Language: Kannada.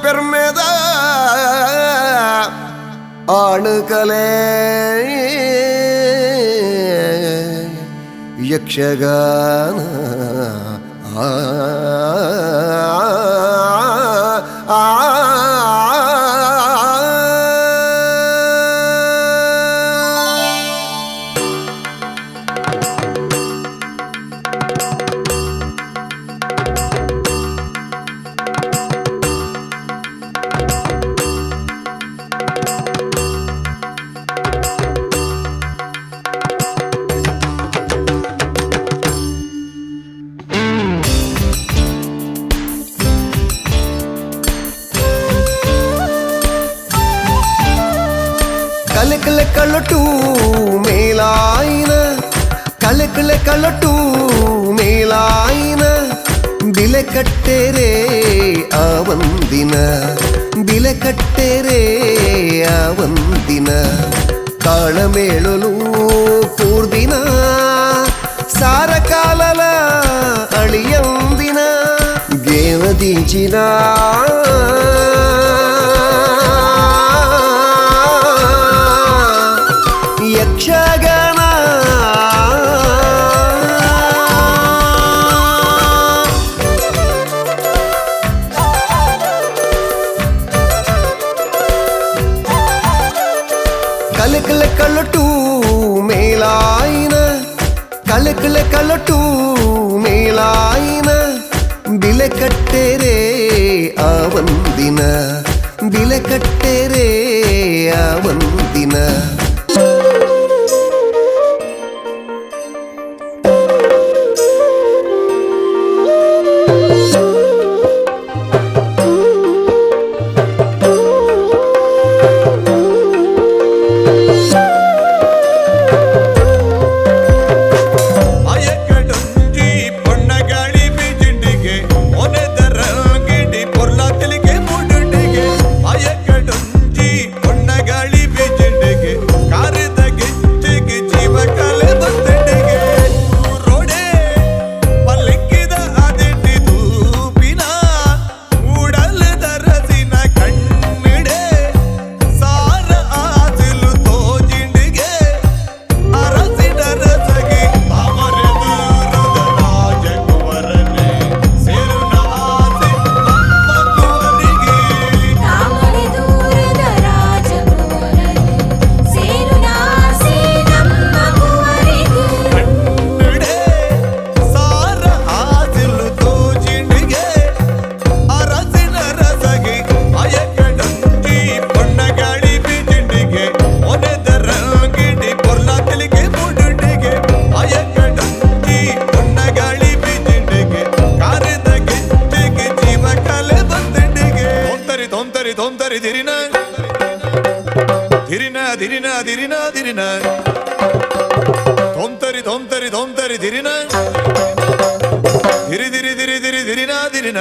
ಪೆರ್ಮೆದ ಆಣುಕಲೆ ಯಕ್ಷಗಾನ ಕಲಕಲ ಕಲಟು ಮೇಲಾಯಿನ ಕಲಕಲ ಕಲಟು ಮೇಲಾಯಿನ ಬಿಲೆ ಕಟ್ಟೆರೆ ಆವಂದಿನ ಬಿಲೆ ಕಟ್ಟೆರೆ ಆವಂದಿನ ತಾಳಮೇಳಲು ಕೂರ್ದಿನ ಸಾರಕಾಲಲ ಅಳಿಯಂದಿನ ಗೇವದೀಚಿನ ಯಕ್ಷಗಾನ ಕಲಕಲ ಕಲಟು ಮೇಲಾಯಿನ ಕಲಕಲ ಕಲಟು ಮೇಲಾಯಿನ ಬಿಲೆ ಕಟ್ಟೆರೆ ಆವಂದಿನ ಬಿಲೆ ಕಟ್ಟೆರೆ ಆವಂದಿನ ತೊಂತರಿ ಧಿರಿನ ಧಿರಿನ ಧಿರಿನ ಧಿರಿನ ಧಿರಿನ ತೊಂತರಿ ತೊಂತರಿ ತೊಂತರಿ ಧಿರಿನ ಧಿರಿ ಧಿರಿ ಧಿರಿ ಧಿರಿ ಧಿರಿನ ಧಿರಿನ